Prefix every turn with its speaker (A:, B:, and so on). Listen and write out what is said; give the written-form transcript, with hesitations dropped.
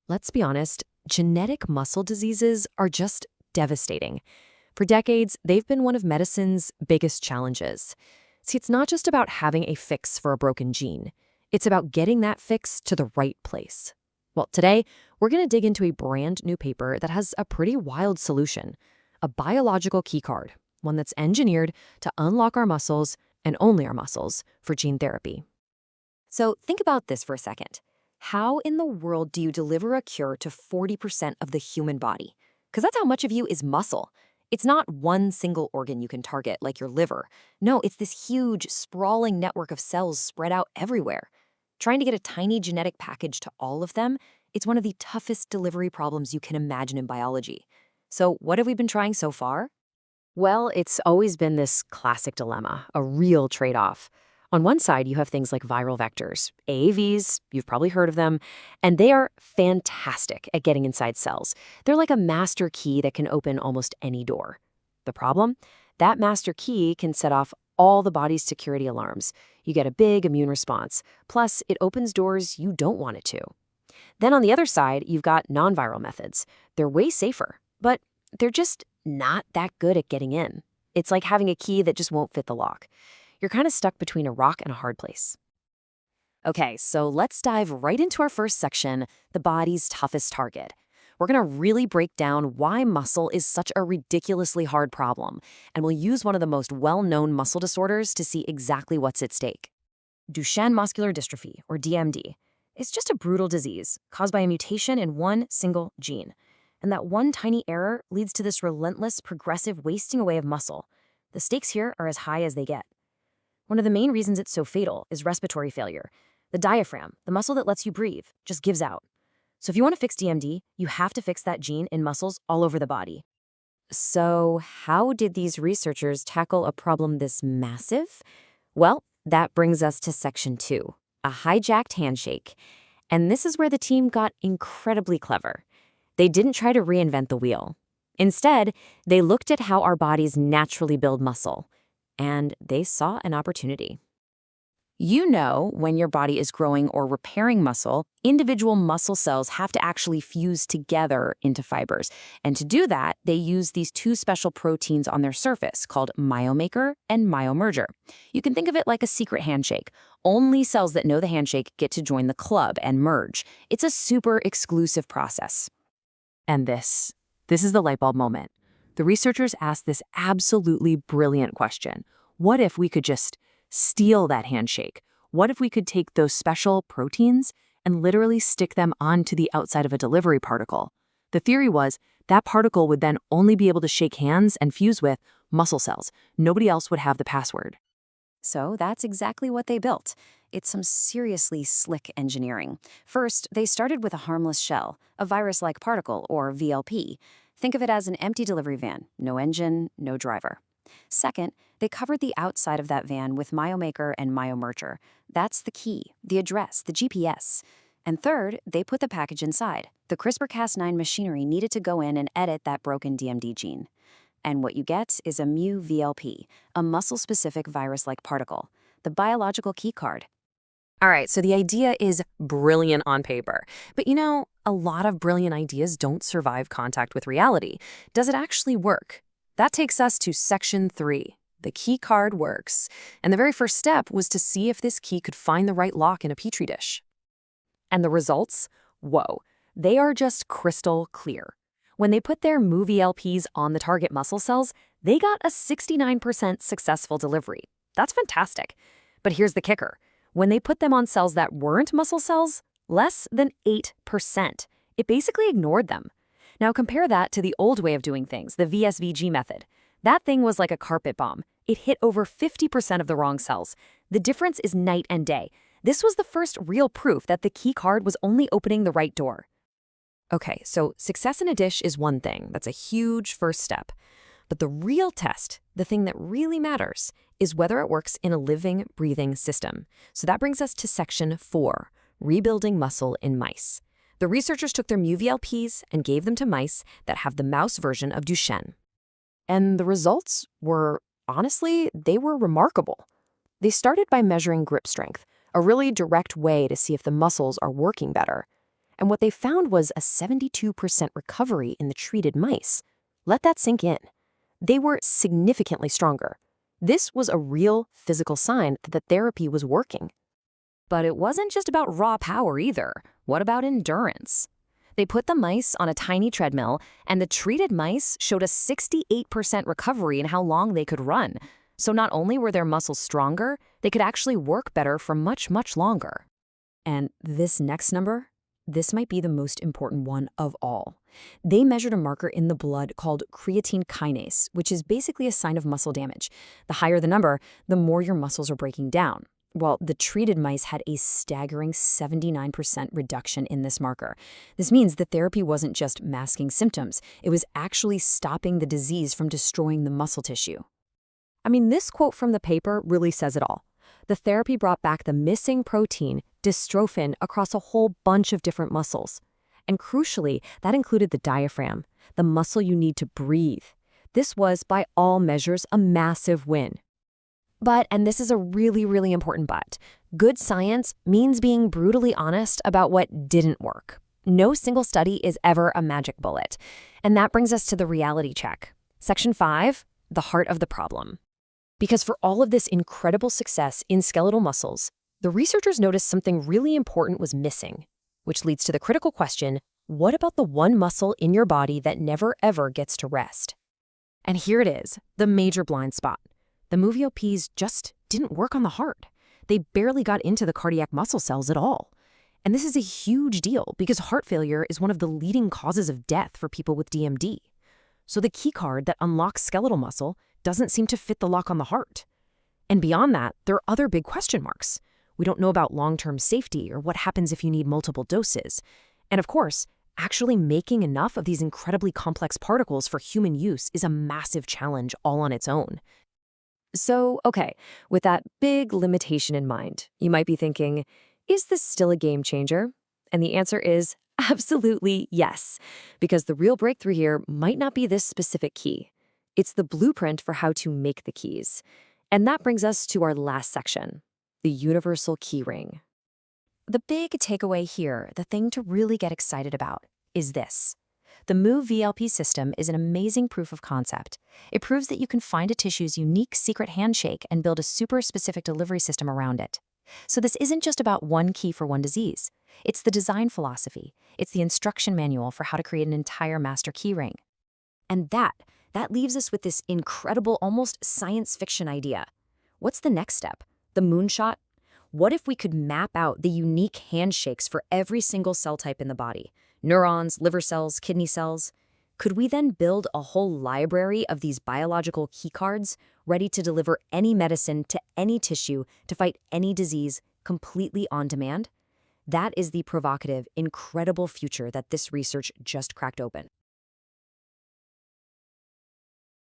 A: Let's be honest, genetic muscle diseases are just devastating. For decades, they've been one of medicine's biggest challenges. See, it's not just about having a fix for a broken gene. It's about getting that fix to the right place. Well, today, we're going to dig into a brand new paper that has a pretty wild solution, a biological keycard, one that's engineered to unlock our muscles, and only our muscles, for gene therapy. So think about this for a second. How in the world do you deliver a cure to 40% of the human body? Because that's how much of you is muscle. It's not one single organ you can target, like your liver. No, it's this huge, sprawling network of cells spread out everywhere. Trying to get a tiny genetic package to all of them, it's one of the toughest delivery problems you can imagine in biology. So what have we been trying so far? Well, it's always been this classic dilemma, a real trade-off. On one side, you have things like viral vectors, AAVs, you've probably heard of them, and they are fantastic at getting inside cells. They're like a master key that can open almost any door. The problem? That master key can set off all the body's security alarms. You get a big immune response. Plus, it opens doors you don't want it to. Then on the other side, you've got non-viral methods. They're way safer, but they're just not that good at getting in. It's like having a key that just won't fit the lock. You're kind of stuck between a rock and a hard place. Okay, so let's dive right into our first section, the body's toughest target. We're going to really break down why muscle is such a ridiculously hard problem, and we'll use one of the most well-known muscle disorders to see exactly what's at stake. Duchenne muscular dystrophy, or DMD. It's just a brutal disease caused by a mutation in one single gene. And that one tiny error leads to this relentless, progressive wasting away of muscle. The stakes here are as high as they get. One of the main reasons it's so fatal is respiratory failure. The diaphragm, the muscle that lets you breathe, just gives out. So if you want to fix DMD, you have to fix that gene in muscles all over the body. So how did these researchers tackle a problem this massive? Well, that brings us to section 2, a hijacked handshake. And this is where the team got incredibly clever. They didn't try to reinvent the wheel. Instead, they looked at how our bodies naturally build muscle. And they saw an opportunity. You know, when your body is growing or repairing muscle, individual muscle cells have to actually fuse together into fibers. And to do that, they use these two special proteins on their surface called myomaker and myomerger. You can think of it like a secret handshake. Only cells that know the handshake get to join the club and merge. It's a super exclusive process. And this is the light bulb moment. The researchers asked this absolutely brilliant question. What if we could just steal that handshake? What if we could take those special proteins and literally stick them onto the outside of a delivery particle? The theory was that particle would then only be able to shake hands and fuse with muscle cells. Nobody else would have the password. So that's exactly what they built. It's some seriously slick engineering. First, they started with a harmless shell, a virus-like particle, or VLP. Think of it as an empty delivery van, no engine, no driver. Second, they covered the outside of that van with myomaker and myomerger. That's the key, the address, the GPS. And third, they put the package inside, the CRISPR-Cas9 machinery needed to go in and edit that broken DMD gene. And what you get is a MuVLP, a muscle-specific virus-like particle, the biological keycard. All right, so the idea is brilliant on paper. But you know, a lot of brilliant ideas don't survive contact with reality. Does it actually work? That takes us to section 3. The key card works. And the very first step was to see if this key could find the right lock in a petri dish. And the results? Whoa, they are just crystal clear. When they put their MuVLPs on the target muscle cells, they got a 69% successful delivery. That's fantastic. But here's the kicker. When they put them on cells that weren't muscle cells, less than 8%. It basically ignored them. Now compare that to the old way of doing things, the VSVG method. That thing was like a carpet bomb. It hit over 50% of the wrong cells. The difference is night and day. This was the first real proof that the key card was only opening the right door. Okay, so success in a dish is one thing. That's a huge first step. But the real test, the thing that really matters, is whether it works in a living, breathing system. So that brings us to section 4, rebuilding muscle in mice. The researchers took their MuVLPs and gave them to mice that have the mouse version of Duchenne. And the results were, honestly, they were remarkable. They started by measuring grip strength, a really direct way to see if the muscles are working better. And what they found was a 72% recovery in the treated mice. Let that sink in. They were significantly stronger. This was a real physical sign that the therapy was working. But it wasn't just about raw power either. What about endurance? They put the mice on a tiny treadmill, and the treated mice showed a 68% recovery in how long they could run. So not only were their muscles stronger, they could actually work better for much, much longer. And this next number, this might be the most important one of all. They measured a marker in the blood called creatine kinase, which is basically a sign of muscle damage. The higher the number, the more your muscles are breaking down. Well, the treated mice had a staggering 79% reduction in this marker. This means the therapy wasn't just masking symptoms, it was actually stopping the disease from destroying the muscle tissue. I mean, this quote from the paper really says it all. The therapy brought back the missing protein, dystrophin, across a whole bunch of different muscles. And crucially, that included the diaphragm, the muscle you need to breathe. This was, by all measures, a massive win. But, and this is a really, really important but, good science means being brutally honest about what didn't work. No single study is ever a magic bullet. And that brings us to the reality check. Section 5, the heart of the problem. Because for all of this incredible success in skeletal muscles, the researchers noticed something really important was missing, which leads to the critical question, what about the one muscle in your body that never ever gets to rest? And here it is, the major blind spot. The MuVLPs just didn't work on the heart. They barely got into the cardiac muscle cells at all. And this is a huge deal because heart failure is one of the leading causes of death for people with DMD. So the key card that unlocks skeletal muscle doesn't seem to fit the lock on the heart. And beyond that, there are other big question marks. We don't know about long-term safety or what happens if you need multiple doses. And of course, actually making enough of these incredibly complex particles for human use is a massive challenge all on its own. So, okay, with that big limitation in mind, you might be thinking, is this still a game changer? And the answer is absolutely yes, because the real breakthrough here might not be this specific key. It's the blueprint for how to make the keys. And that brings us to our last section, the universal key ring. The big takeaway here, the thing to really get excited about, is this. The MuVLP system is an amazing proof of concept. It proves that you can find a tissue's unique secret handshake and build a super specific delivery system around it. So this isn't just about one key for one disease. It's the design philosophy. It's the instruction manual for how to create an entire master keyring. And that leaves us with this incredible, almost science fiction idea. What's the next step? The moonshot? What if we could map out the unique handshakes for every single cell type in the body? Neurons, liver cells, kidney cells. Could we then build a whole library of these biological keycards ready to deliver any medicine to any tissue to fight any disease completely on demand? That is the provocative, incredible future that this research just cracked open.